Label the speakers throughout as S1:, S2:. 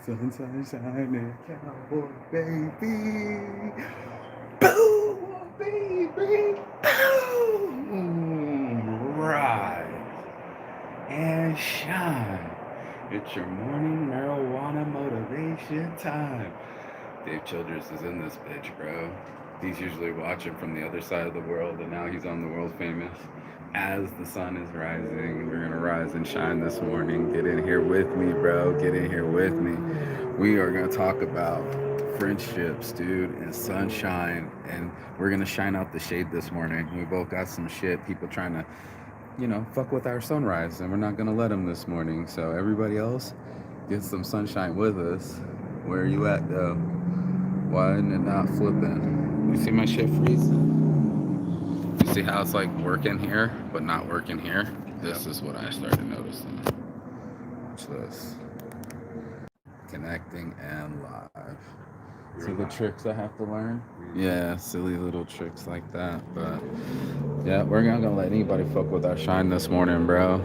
S1: Sunshine shining, cowboy baby. Boom, baby. Boom. Rise and shine. It's your morning marijuana motivation time. Dave Childress is in this bitch, bro. He's usually watching from the other side of the world, and now he's on the world famous. As the sun is rising, we're gonna rise and shine this morning. Get in here with me, bro. Get in here with me. We are gonna talk about friendships, dude, and sunshine, and we're gonna shine out the shade this morning. We both got some shit. People trying to, fuck with our sunrise, and we're not gonna let them this morning. So everybody else, get some sunshine with us. Where are you at, though? Why isn't it not flipping? You see my shit freeze? You see how it's like working here, but not working here? This is what I started noticing. Watch this. Connecting and live. See the tricks I have to learn? Yeah, silly little tricks like that. But yeah, we're not gonna let anybody fuck with our shine this morning, bro.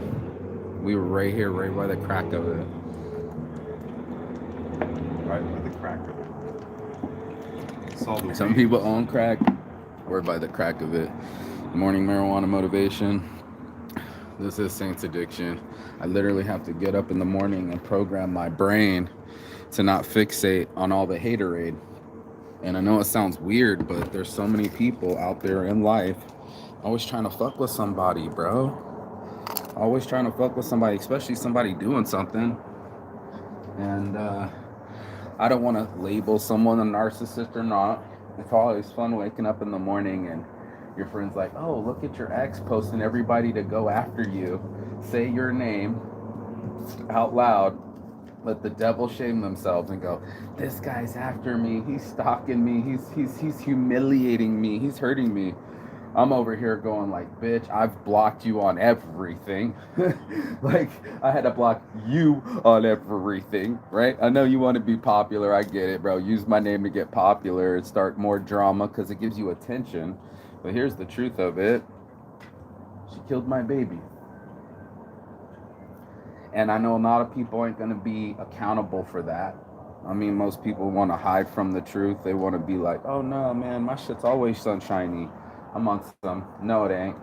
S1: We were right here, right by the crack of it.
S2: Right by the crack of it.
S1: Some people own crack. We're by the crack of it. Morning marijuana motivation. This is Saints Addiction. I literally have to get up in the morning and program my brain to not fixate on all the haterade. And I know it sounds weird, but there's so many people out there in life always trying to fuck with somebody, bro. Always trying to fuck with somebody, especially somebody doing something. And I don't want to label someone a narcissist or not. It's always fun waking up in the morning and your friend's like, oh, look at your ex posting everybody to go after you. Say your name out loud. Let the devil shame themselves and go, this guy's after me. He's stalking me. He's humiliating me. He's hurting me. I'm over here going like, bitch, I've blocked you on everything. Like, I had to block you on everything, right? I know you want to be popular. I get it, bro. Use my name to get popular and start more drama because it gives you attention. But here's the truth of it. She killed my baby. And I know a lot of people ain't going to be accountable for that. I mean, most people want to hide from the truth. They want to be like, oh, no, man, my shit's always sunshiny. Amongst them. No, it ain't.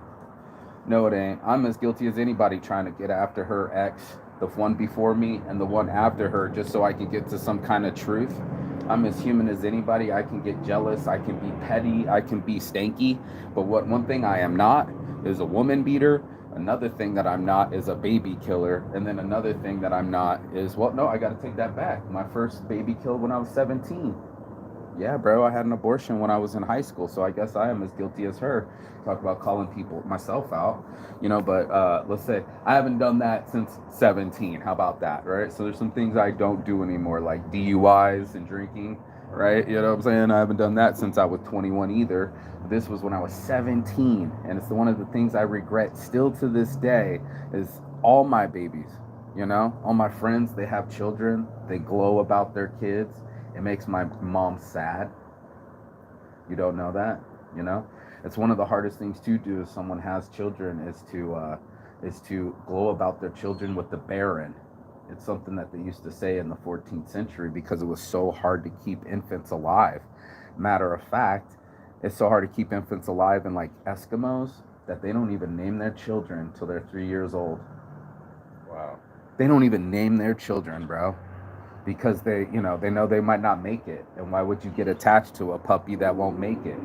S1: No, it ain't. I'm as guilty as anybody trying to get after her ex, the one before me and the one after her, just so I can get to some kind of truth. I'm as human as anybody. I can get jealous. I can be petty. I can be stanky. But one thing I am not is a woman beater. Another thing that I'm not is a baby killer. And then another thing that I'm not is, well, no, I got to take that back. My first baby killed when I was 17. Yeah, bro, I had an abortion when I was in high school, so I guess I am as guilty as her. Talk about calling myself out, but let's say I haven't done that since 17. How about that, right? So there's some things I don't do anymore, like DUIs and drinking, right? You know what I'm saying? I haven't done that since I was 21 either. This was when I was 17, and it's one of the things I regret still to this day is all my babies, all my friends, they have children, they glow about their kids. It makes my mom sad. You don't know that, It's one of the hardest things to do if someone has children is to glow about their children with the barren. It's something that they used to say in the 14th century because it was so hard to keep infants alive. Matter of fact, it's so hard to keep infants alive in like Eskimos that they don't even name their children till they're 3 years old.
S2: Wow.
S1: They don't even name their children, bro. Because they know they might not make it. And why would you get attached to a puppy that won't make it?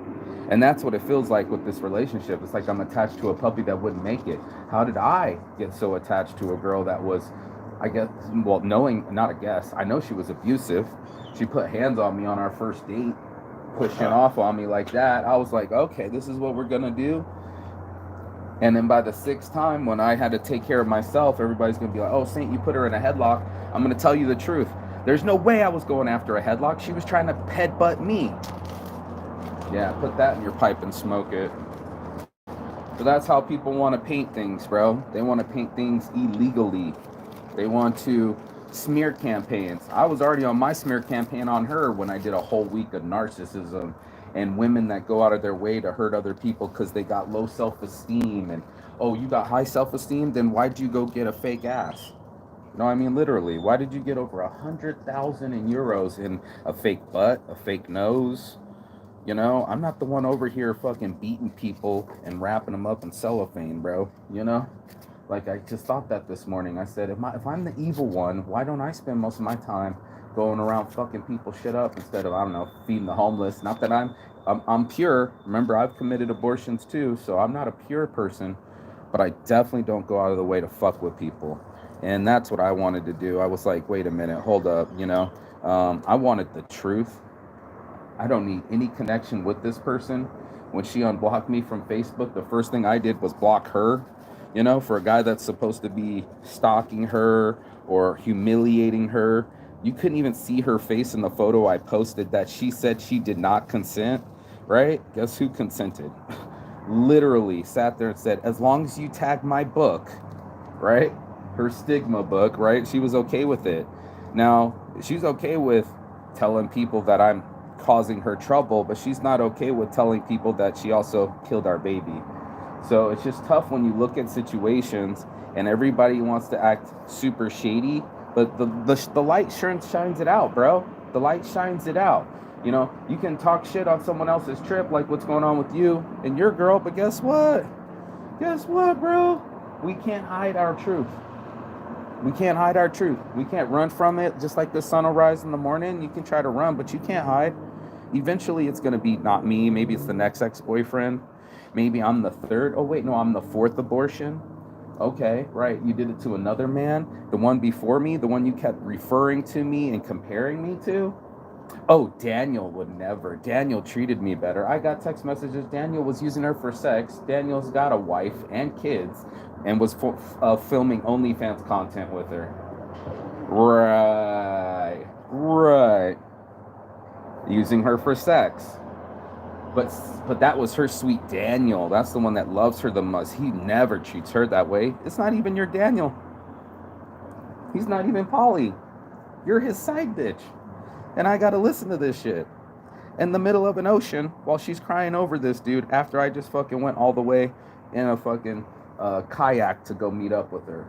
S1: And that's what it feels like with this relationship. It's like I'm attached to a puppy that wouldn't make it. How did I get so attached to a girl that was, I guess, well, I know she was abusive. She put hands on me on our first date, pushing off on me like that. I was like, okay, this is what we're going to do. And then by the sixth time, when I had to take care of myself, everybody's going to be like, oh, Saint, you put her in a headlock. I'm going to tell you the truth. There's no way I was going after a headlock. She was trying to headbutt me. Yeah, put that in your pipe and smoke it. So that's how people want to paint things, bro. They want to paint things illegally. They want to smear campaigns. I was already on my smear campaign on her when I did a whole week of narcissism and women that go out of their way to hurt other people because they got low self-esteem. And, oh, you got high self-esteem? Then why'd you go get a fake ass? No, I mean literally. Why did you get over 100,000 in euros in a fake butt, a fake nose? You know, I'm not the one over here fucking beating people and wrapping them up in cellophane, bro. You know, like I just thought that this morning. I said, if I'm the evil one, why don't I spend most of my time going around fucking people shit up instead of, I don't know, feeding the homeless? Not that I'm pure. Remember, I've committed abortions too, so I'm not a pure person, but I definitely don't go out of the way to fuck with people. And that's what I wanted to do. I was like, wait a minute, hold up, you know. I wanted the truth. I don't need any connection with this person. When she unblocked me from Facebook, the first thing I did was block her. You know, for a guy that's supposed to be stalking her or humiliating her. You couldn't even see her face in the photo I posted that she said she did not consent, right? Guess who consented? Literally sat there and said, as long as you tag my book, right? Her stigma book, right? She was okay with it. Now, she's okay with telling people that I'm causing her trouble, but she's not okay with telling people that she also killed our baby. So it's just tough when you look at situations and everybody wants to act super shady, but the light shines it out, bro. The light shines it out. You know, you can talk shit on someone else's trip, like what's going on with you and your girl, but guess what? Guess what, bro? We can't hide our truth. We can't hide our truth. We can't run from it. Just like the sun will rise in the morning, you can try to run, but you can't hide. Eventually, it's going to be not me. Maybe it's the next ex-boyfriend. Maybe I'm the third. Oh, wait, no, I'm the fourth abortion. Okay, right. You did it to another man. The one before me, the one you kept referring to me and comparing me to. Oh, Daniel would never. Daniel treated me better. I got text messages. Daniel was using her for sex. Daniel's got a wife and kids and was filming OnlyFans content with her. Right. Using her for sex. But that was her sweet Daniel. That's the one that loves her the most. He never treats her that way. It's not even your Daniel. He's not even Polly. You're his side bitch. And I gotta listen to this shit in the middle of an ocean while she's crying over this dude after I just fucking went all the way in a fucking kayak to go meet up with her.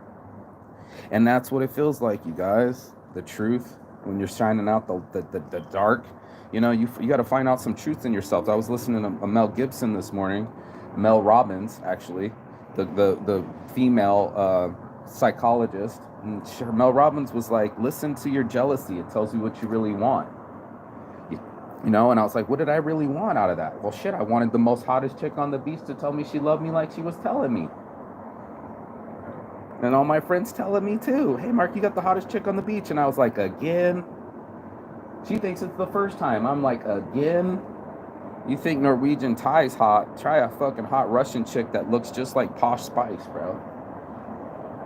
S1: And that's what it feels like, you guys. The truth, when you're shining out the dark, you know, you got to find out some truth in yourself. I was listening to Mel Gibson this morning, Mel Robbins, actually, the female psychologist. And Mel Robbins was like, listen to your jealousy. It tells you what you really want. You know, and I was like, what did I really want out of that? Well, shit, I wanted the most hottest chick on the beach to tell me she loved me like she was telling me. And all my friends telling me too, hey, Mark, you got the hottest chick on the beach. And I was like, again? She thinks it's the first time. I'm like, again? You think Norwegian Thai's hot? Try a fucking hot Russian chick that looks just like Posh Spice, bro.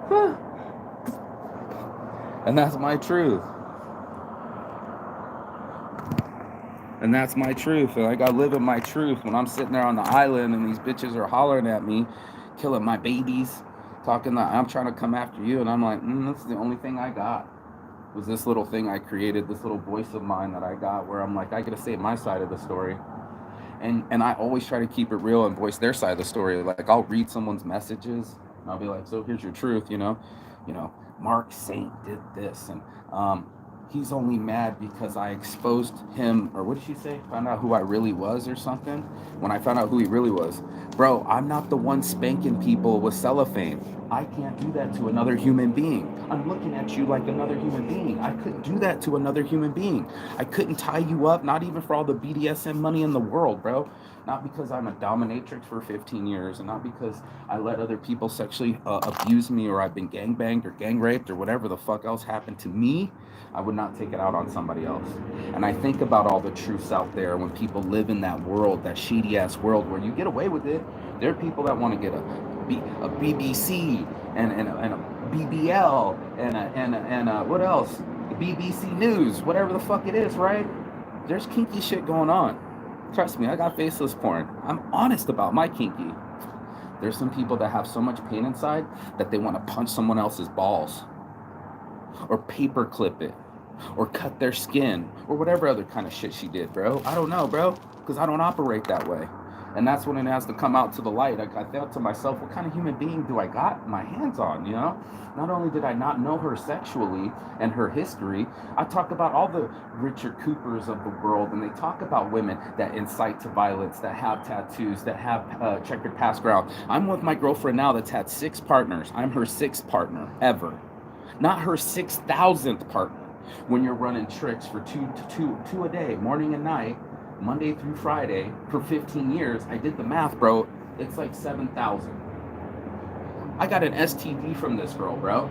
S1: Huh. And that's my truth. And that's my truth. And I gotta live in my truth when I'm sitting there on the island and these bitches are hollering at me, killing my babies, talking that I'm trying to come after you. And I'm like, this is the only thing I got. Was this little thing I created, this little voice of mine that I got where I'm like, I gotta say my side of the story. And I always try to keep it real and voice their side of the story. Like I'll read someone's messages and I'll be like, so here's your truth, you know, Mark Saint did this, and he's only mad because I exposed him, or what did she say? Found out who I really was or something. When I found out who he really was. Bro, I'm not the one spanking people with cellophane. I can't do that to another human being. I'm looking at you like another human being. I couldn't do that to another human being. I couldn't tie you up, not even for all the BDSM money in the world, bro. Not because I'm a dominatrix for 15 years, and not because I let other people sexually abuse me, or I've been gangbanged or gang raped or whatever the fuck else happened to me. I would not take it out on somebody else. And I think about all the truths out there when people live in that world, that shady ass world where you get away with it. There are people that want to get a BBC and a BBL and a what else? The BBC News, whatever the fuck it is, right? There's kinky shit going on. Trust me, I got faceless porn. I'm honest about my kinky. There's some people that have so much pain inside that they want to punch someone else's balls, or paper clip it, or cut their skin, or whatever other kind of shit she did, bro. I don't know, bro, because I don't operate that way. And that's when it has to come out to the light. I thought to myself, what kind of human being do I got my hands on, you know? Not only did I not know her sexually and her history, I talk about all the Richard Coopers of the world, and they talk about women that incite to violence, that have tattoos, that have checkered past ground. I'm with my girlfriend now that's had 6 partners. I'm her 6th partner ever, not her 6,000th partner. When you're running tricks for two a day, morning and night, Monday through Friday, for 15 years, I did the math, bro. It's like 7,000. I got an STD from this girl, bro.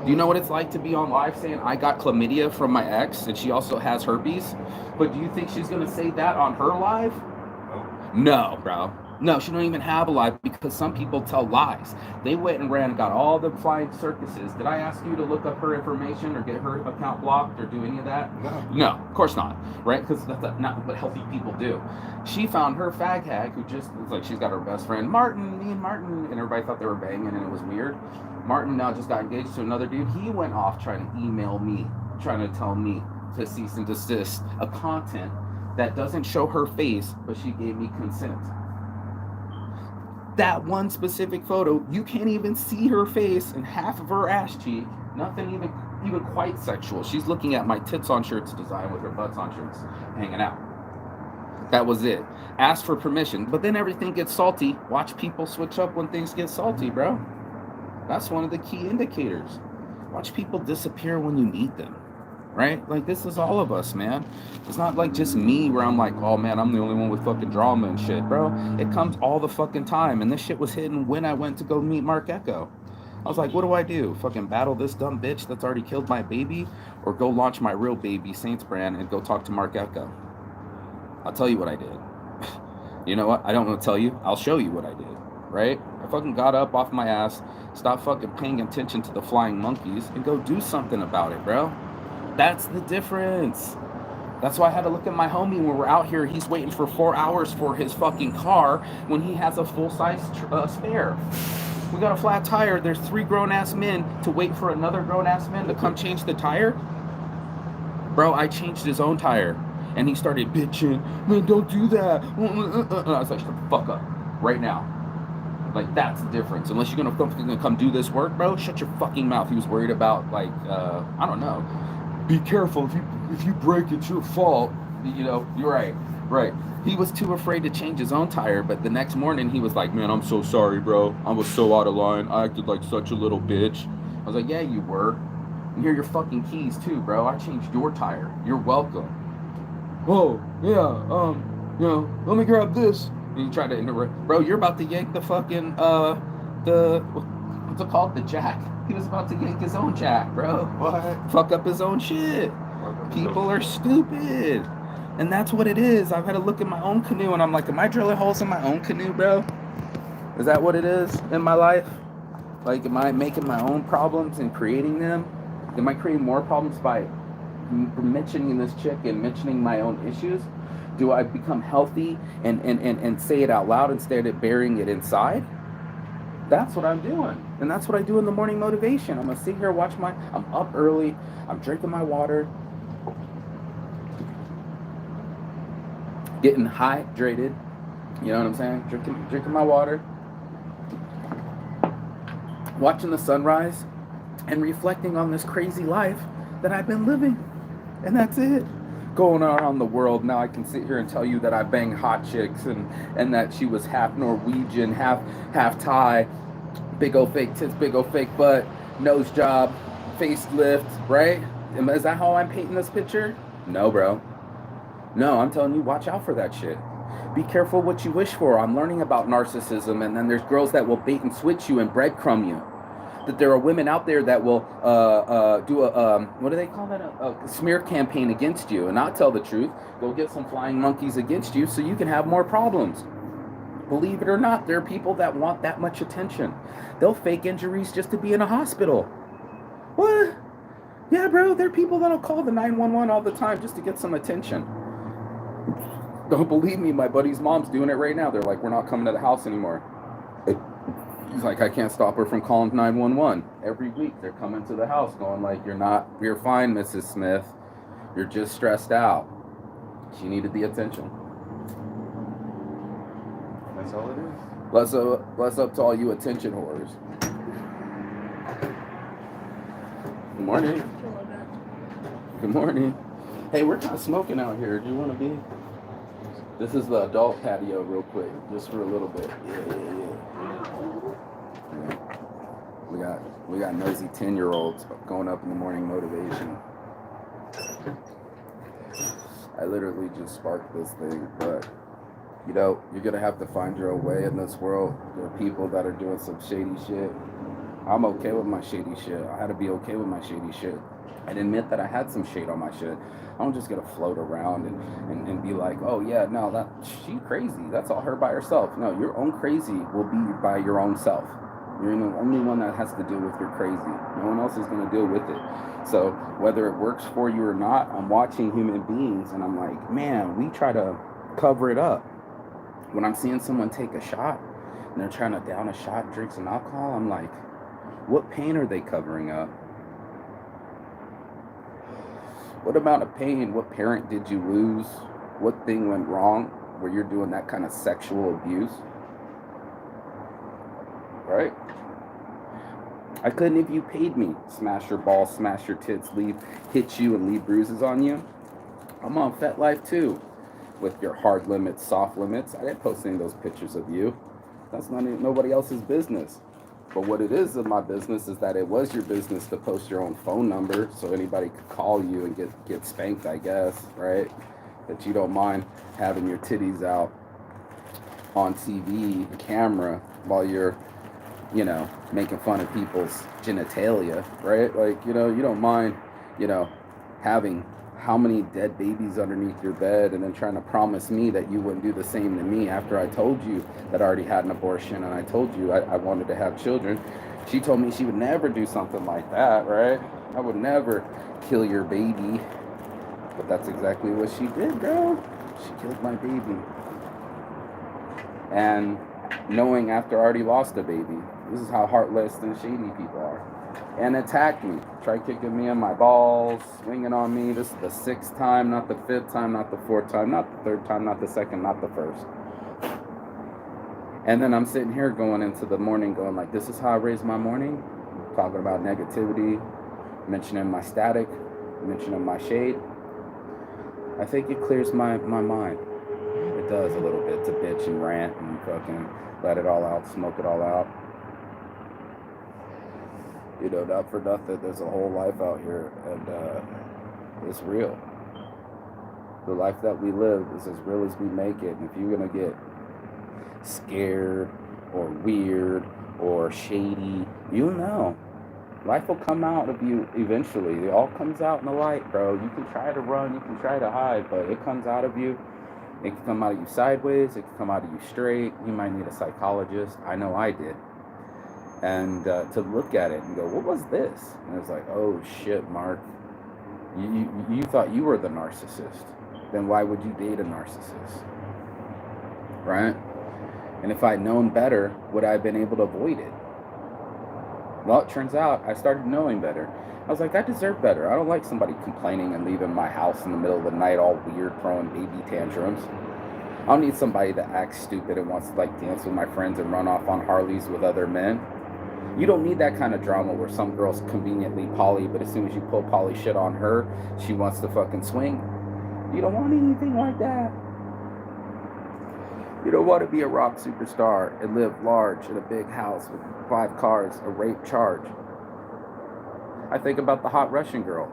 S1: Do you know what it's like to be on live saying I got chlamydia from my ex and she also has herpes? But do you think she's gonna say that on her live? No, bro. No, she don't even have a live, because some people tell lies. They went and ran and got all the flying circuses. Did I ask you to look up her information or get her account blocked or do any of that? No, of course not, right? Because that's not what healthy people do. She found her fag hag who just was like, she's got her best friend, Martin, me and Martin, and everybody thought they were banging and it was weird. Martin now just got engaged to another dude. He went off trying to email me, trying to tell me to cease and desist a content that doesn't show her face, but she gave me consent. That one specific photo, you can't even see her face and half of her ass cheek. Nothing even quite sexual. She's looking at my tits on shirts design with her butts on shirts, hanging out. That was it. Ask for permission, but then everything gets salty. Watch people switch up when things get salty, bro. That's one of the key indicators. Watch people disappear when you need them. Right? Like, this is all of us, man. It's not like just me where I'm like, oh man, I'm the only one with fucking drama and shit, bro. It comes all the fucking time. And this shit was hidden when I went to go meet Mark Echo. I was like, what do I do? Fucking battle this dumb bitch that's already killed my baby? Or go launch my real baby, Saints brand, and go talk to Mark Echo? I'll tell you what I did. You know what? I don't want to tell you. I'll show you what I did, right? I fucking got up off my ass, stopped fucking paying attention to the flying monkeys, and go do something about it, bro. That's the difference. That's why I had to look at my homie when we're out here. He's waiting for 4 hours for his fucking car when he has a full-size spare. We got a flat tire. There's 3 grown-ass men to wait for another grown-ass man to come change the tire. Bro, I changed his own tire. And he started bitching. Man, don't do that. I was like, shut the fuck up. Right now. Like, that's the difference. Unless you're gonna come do this work, bro, shut your fucking mouth. He was worried about, like, I don't know. Be careful, if you break, it's your fault. You know, you're right. He was too afraid to change his own tire, but the next morning he was like, man, I'm so sorry, bro. I was so out of line. I acted like such a little bitch. I was like, yeah, you were. And here are your fucking keys too, bro. I changed your tire. You're welcome. Oh, yeah, you know, let me grab this. And you try to interrupt. Bro, you're about to yank the fucking, what's it called? The jack. He was about to yank his own jack, bro.
S2: What?
S1: Fuck up his own shit. People are stupid. And that's what it is. I've had to look at my own canoe and I'm like, am I drilling holes in my own canoe, bro? Is that what it is in my life? Like, am I making my own problems and creating them? Am I creating more problems by mentioning this chick and mentioning my own issues? Do I become healthy and say it out loud instead of burying it inside? That's what I'm doing. And that's what I do in the morning motivation. I'm going to sit here, I'm up early, I'm drinking my water, getting hydrated, you know what I'm saying? Drinking my water, watching the sunrise, and reflecting on this crazy life that I've been living. And that's it. Going around the world, now I can sit here and tell you that I banged hot chicks and that she was half Norwegian, half Thai, big old fake tits, big old fake butt, nose job, facelift, right? Is that how I'm painting this picture? No, bro. No, I'm telling you, watch out for that shit. Be careful what you wish for. I'm learning about narcissism, and then there's girls that will bait and switch you and breadcrumb you. That there are women out there that will do a, what do they call that? A smear campaign against you and not tell the truth. Go get some flying monkeys against you so you can have more problems. Believe it or not, there are people that want that much attention. They'll fake injuries just to be in a hospital. What? Yeah, bro, there are people that'll call the 911 all the time just to get some attention. Don't believe me, my buddy's mom's doing it right now. They're like, we're not coming to the house anymore. He's like, I can't stop her from calling 911. Every week they're coming to the house going like, you're fine, Mrs. Smith. You're just stressed out. She needed the attention.
S2: That's all it is.
S1: Bless up to all you attention whores. Good morning. Good morning. Hey, we're kind of smoking out here. Do you want to be? This is the adult patio, real quick, just for a little bit. Yeah. We got nosy 10-year-olds going up in the morning motivation. I literally just sparked this thing, but you know, you're gonna have to find your own way in this world. There are people that are doing some shady shit. I'm okay with my shady shit. I had to be okay with my shady shit and admit that I had some shade on my shit. I don't just gonna float around and be like, oh yeah, no, that she crazy. That's all her by herself. No, your own crazy will be by your own self. You're the only one that has to deal with your crazy. No one else is gonna deal with it. So whether it works for you or not, I'm watching human beings and I'm like, man, we try to cover it up. When I'm seeing someone take a shot and they're trying to down a shot, drink some alcohol, I'm like, what pain are they covering up? What amount of pain, what parent did you lose? What thing went wrong where you're doing that kind of sexual abuse? Right? I couldn't, if you paid me, smash your balls, smash your tits, hit you and leave bruises on you. I'm on FetLife too, with your hard limits, soft limits. I didn't post any of those pictures of you. That's nobody else's business. But what it is of my business is that it was your business to post your own phone number so anybody could call you and get spanked, I guess, right? That you don't mind having your titties out on TV, camera, while you're, you know, making fun of people's genitalia, right? Like, you know, you don't mind, you know, having how many dead babies underneath your bed and then trying to promise me that you wouldn't do the same to me after I told you that I already had an abortion and I told you I wanted to have children. She told me she would never do something like that, right? I would never kill your baby. But that's exactly what she did, girl. She killed my baby. And knowing after I already lost a baby, this is how heartless and shady people are. And attacked me, tried kicking me in my balls, swinging on me. This is the 6th time, not the 5th time, not the 4th time, not the 3rd time, not the 2nd, not the 1st. And then I'm sitting here going into the morning going like, this is how I raise my morning, talking about negativity, mentioning my static, mentioning my shade. I think it clears my mind. It does a little bit to bitch and rant and fucking let it all out, smoke it all out. You know, not for nothing, there's a whole life out here, and it's real. The life that we live is as real as we make it, and if you're gonna get scared or weird or shady, you know, life will come out of you eventually. It all comes out in the light, bro. You can try to run, you can try to hide, but it comes out of you. It can come out of you sideways, it can come out of you straight. You might need a psychologist. I know I did. And to look at it and go, what was this? And it's like, oh shit, Mark, you thought you were the narcissist. Then why would you date a narcissist? Right? And if I'd known better, would I have been able to avoid it? Well, it turns out I started knowing better. I was like, I deserve better. I don't like somebody complaining and leaving my house in the middle of the night all weird, throwing baby tantrums. I don't need somebody that acts stupid and wants to like dance with my friends and run off on Harleys with other men. You don't need that kind of drama where some girl's conveniently poly, but as soon as you pull poly shit on her, she wants to fucking swing. You don't want anything like that. You don't want to be a rock superstar and live large in a big house with 5 cars, a rape charge. I think about the hot Russian girl.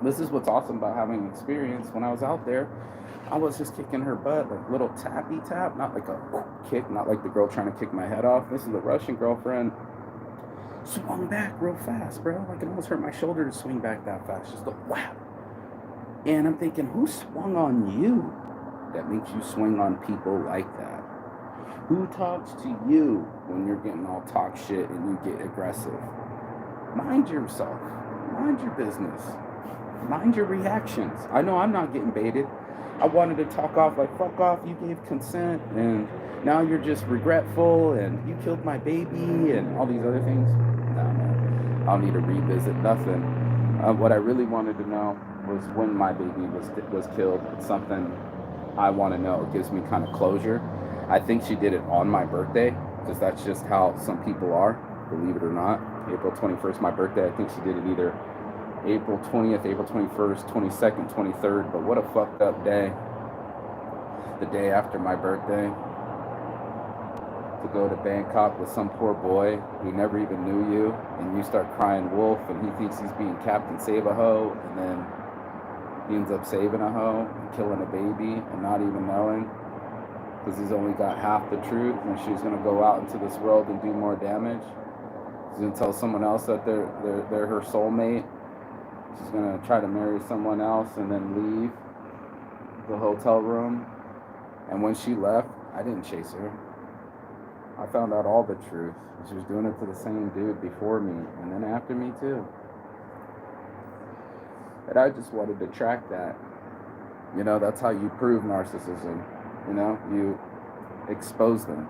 S1: This is what's awesome about having experience. When I was out there, I was just kicking her butt, like little tappy tap, not like a kick, not like the girl trying to kick my head off. This is the Russian girlfriend. Swung back real fast, bro. Like it almost hurt my shoulder to swing back that fast. Just go whap. And I'm thinking, who swung on you that makes you swing on people like that? Who talks to you when you're getting all talk shit and you get aggressive? Mind yourself. Mind your business. Mind your reactions. I know I'm not getting baited. I wanted to talk off like, fuck off, you gave consent, and now you're just regretful, and you killed my baby, and all these other things. No, man. I don't need to revisit nothing. What I really wanted to know was when my baby was killed. It's something I want to know. It gives me kind of closure. I think she did it on my birthday because that's just how some people are, believe it or not. April 21st, my birthday. I think she did it either April 20th, April 21st, 22nd, 23rd. But what a fucked up day. The day after my birthday, to go to Bangkok with some poor boy who never even knew you, and you start crying wolf, and he thinks he's being Captain Save a Hoe, and then he ends up saving a hoe and killing a baby and not even knowing, because he's only got half the truth, and she's gonna go out into this world and do more damage. She's gonna tell someone else that they're her soulmate. She's gonna try to marry someone else and then leave the hotel room. And when she left, I didn't chase her. I found out all the truth. She was doing it to the same dude before me and then after me too. And I just wanted to track that. You know, that's how you prove narcissism. You know, you expose them.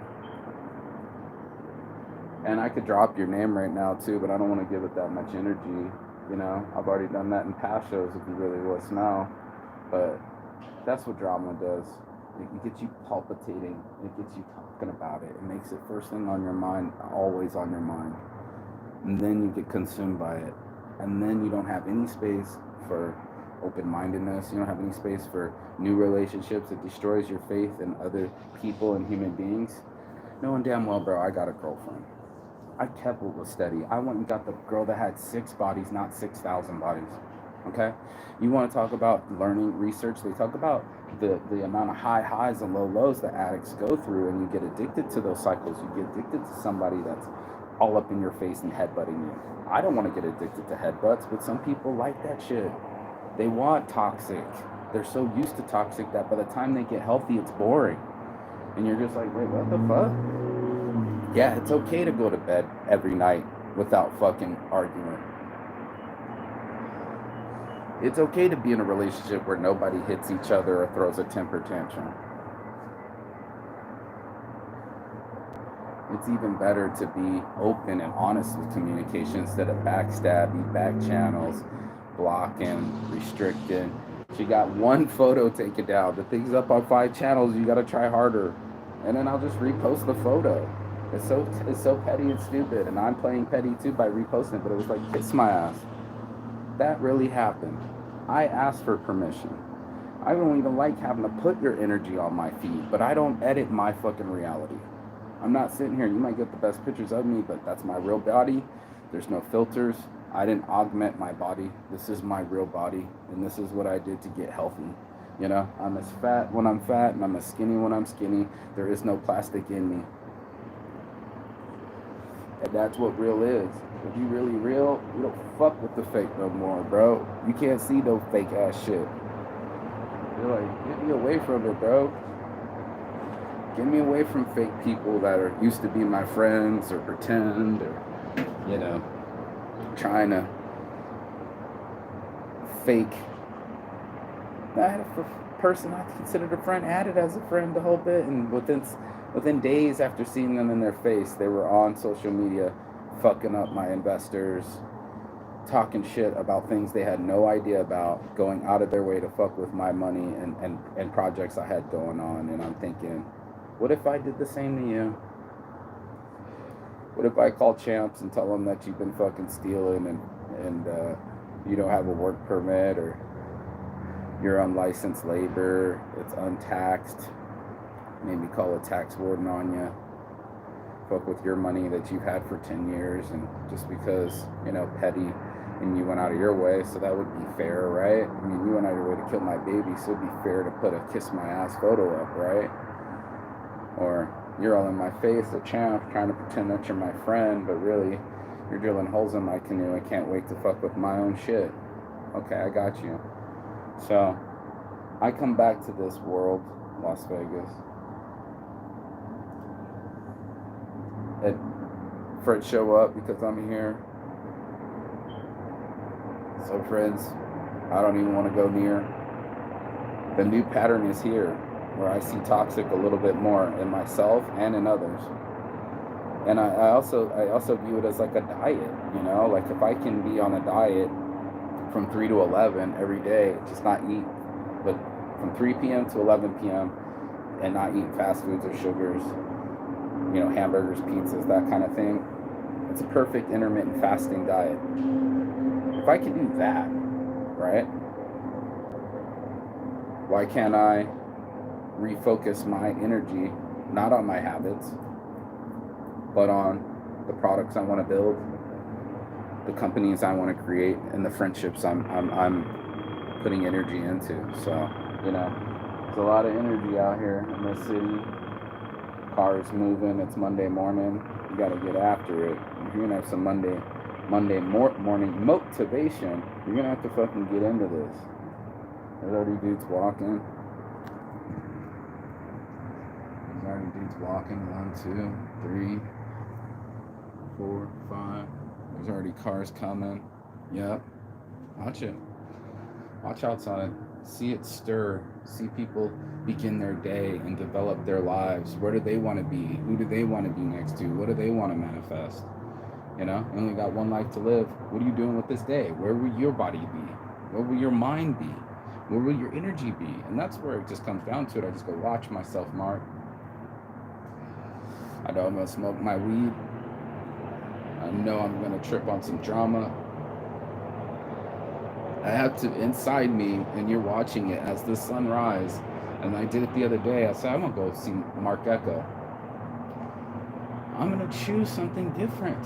S1: And I could drop your name right now too, but I don't want to give it that much energy. You know, I've already done that in past shows if you really want to know. But that's what drama does. It gets you palpitating. It gets you talking about it. It makes it first thing on your mind, always on your mind. And then you get consumed by it. And then you don't have any space for open-mindedness. You don't have any space for new relationships. It destroys your faith in other people and human beings. Knowing damn well, bro, I got a girlfriend. I kept what was steady. I went and got the girl that had 6 bodies, not 6,000 bodies. Okay? You want to talk about learning, research, they talk about the amount of high highs and low lows that addicts go through, and you get addicted to those cycles. You get addicted to somebody that's all up in your face and headbutting you. I don't want to get addicted to headbutts, but some people like that shit. They want toxic. They're so used to toxic that by the time they get healthy, it's boring. And you're just like, wait, what the fuck? Yeah, it's okay to go to bed every night without fucking arguing. It's okay to be in a relationship where nobody hits each other or throws a temper tantrum. It's even better to be open and honest with communication instead of backstabbing, back channels, blocking, restricting. She got one photo taken down. The thing's up on 5 channels. You got to try harder. And then I'll just repost the photo. It's so petty and stupid. And I'm playing petty too by reposting it. But it was like, kiss my ass. That really happened. I asked for permission. I don't even like having to put your energy on my feed. But I don't edit my fucking reality. I'm not sitting here. You might get the best pictures of me. But that's my real body. There's no filters. I didn't augment my body. This is my real body. And this is what I did to get healthy. You know, I'm as fat when I'm fat, and I'm as skinny when I'm skinny. There is no plastic in me. And that's what real is. If you really real, you don't fuck with the fake no more, bro. You can't see no fake ass shit. You're like, get me away from it, bro. Get me away from fake people that are used to be my friends or pretend or, you know, trying to fake. I had a person I considered a friend, added as a friend the whole bit, and within days after seeing them in their face, they were on social media fucking up my investors, talking shit about things they had no idea about, going out of their way to fuck with my money and projects I had going on. And I'm thinking, what if I did the same to you? What if I call Champs and tell them that you've been fucking stealing and you don't have a work permit, or you're unlicensed labor, it's untaxed, maybe call a tax warden on you, fuck with your money that you've had for 10 years, and just because, you know, petty, and you went out of your way, so that would be fair, right? I mean, you went out of your way to kill my baby, so it'd be fair to put a kiss my ass photo up, right? Or you're all in my face, a champ, trying to pretend that you're my friend, but really, you're drilling holes in my canoe. I can't wait to fuck with my own shit. Okay, I got you. So, I come back to this world, Las Vegas, and friends show up because I'm here. So friends, I don't even want to go near. The new pattern is here, where I see toxic a little bit more in myself and in others. And I also view it as like a diet, you know, like if I can be on a diet from 3 to 11 every day, just not eat, but from 3 p.m. to 11 p.m. and not eating fast foods or sugars, you know, hamburgers, pizzas, that kind of thing. It's a perfect intermittent fasting diet. If I can do that, right, why can't I refocus my energy not on my habits, but on the products I want to build, the companies I want to create, and the friendships I'm putting energy into? So, you know, there's a lot of energy out here in this city. Cars moving. It's Monday morning. You got to get after it. If you're gonna have some Monday morning motivation, you're gonna have to fucking get into this. There's already dudes walking. There's already dudes walking. 1, 2, 3, 4, 5. There's already cars coming. Yep. Watch it. Watch outside. See it stir. See people begin their day and develop their lives. Where do they want to be? Who do they want to be next to? What do they want to manifest? You know, you only got one life to live. What are you doing with this day? Where will your body be? Where will your mind be? Where will your energy be? And that's where it just comes down to it. I just go watch myself, Mark. I know I'm going to smoke my weed. I know I'm going to trip on some drama. I have to, inside me, and you're watching it as the sun rises. And I did it the other day. I said, I'm going to go see Mark Echo. I'm going to choose something different.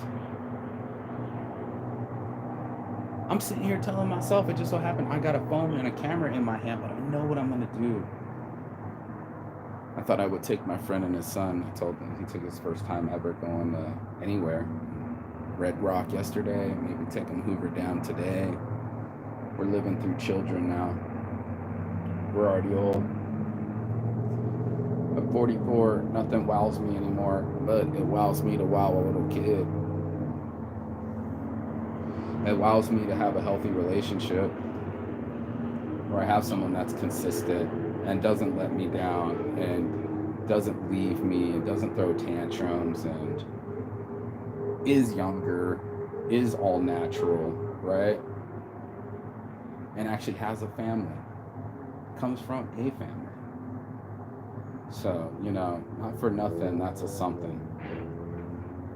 S1: I'm sitting here telling myself, it just so happened I got a phone and a camera in my hand, but I know what I'm going to do. I thought I would take my friend and his son. I told him he took his first time ever going anywhere. Red Rock yesterday, maybe take him Hoover Dam today. We're living through children now. We're already old. At 44, nothing wows me anymore, but it wows me to wow a little kid. It wows me to have a healthy relationship where I have someone that's consistent and doesn't let me down and doesn't leave me and doesn't throw tantrums and is younger, is all natural, right? And actually has a family, comes from a family. So, you know, not for nothing, that's a something.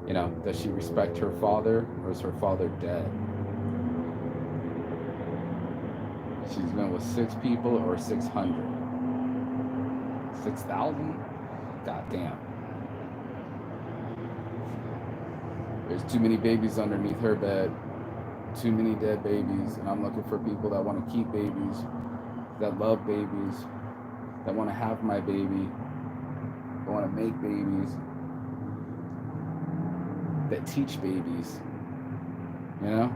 S1: You know, does she respect her father, or is her father dead? She's been with 6 people or 600? 6,000? God damn. There's too many babies underneath her bed. Too many dead babies. And I'm looking for people that want to keep babies, that love babies, that want to have my baby, that want to make babies, that teach babies. You know?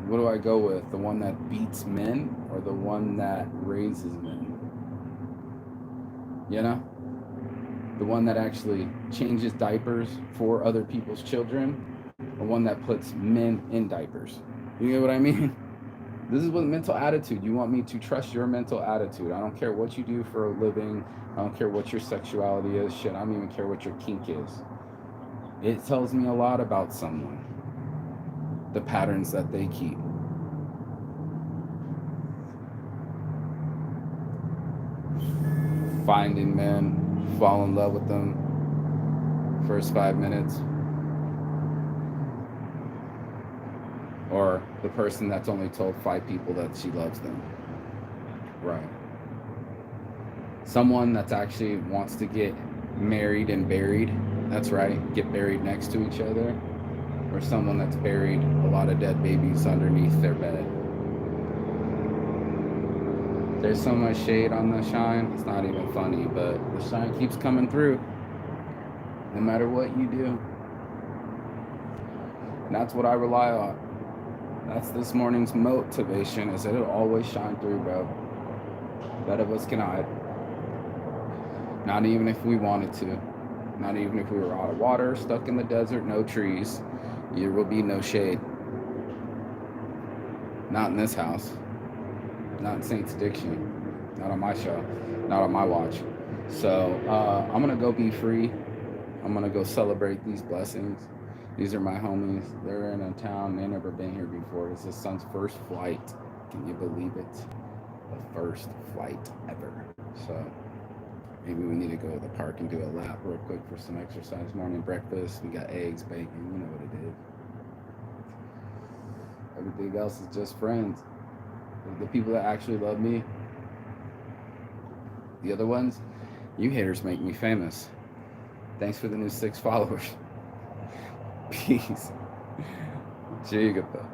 S1: What do I go with? The one that beats men or the one that raises men? You know? The one that actually changes diapers for other people's children, or one that puts men in diapers? You know what I mean? This is what mental attitude. You want me to trust your mental attitude. I don't care what you do for a living. I don't care what your sexuality is. Shit, I don't even care what your kink is. It tells me a lot about someone. The patterns that they keep. Finding men, fall in love with them first 5 minutes. Or the person that's only told 5 people that she loves them. Right. Someone that's actually wants to get married and buried. That's right, get buried next to each other. Or someone that's buried a lot of dead babies underneath their bed. There's so much shade on the shine, it's not even funny, but the shine keeps coming through, no matter what you do. And that's what I rely on. That's this morning's motivation, is that it'll always shine through, bro. None of us can hide. Not even if we wanted to. Not even if we were out of water, stuck in the desert, no trees. There will be no shade. Not in this house. Not in Saints Addiction. Not on my show. Not on my watch. So I'm going to go be free. I'm going to go celebrate these blessings. These are my homies. They're in a town. They've never been here before. It's his son's first flight. Can you believe it? The first flight ever. So Maybe we need to go to the park and do a lap real quick for some exercise. Morning breakfast. We got eggs, bacon. You know what it is. Everything else is just friends. The people that actually love me. The other ones, you haters make me famous. Thanks for the new 6 followers. Peace. Chigapa.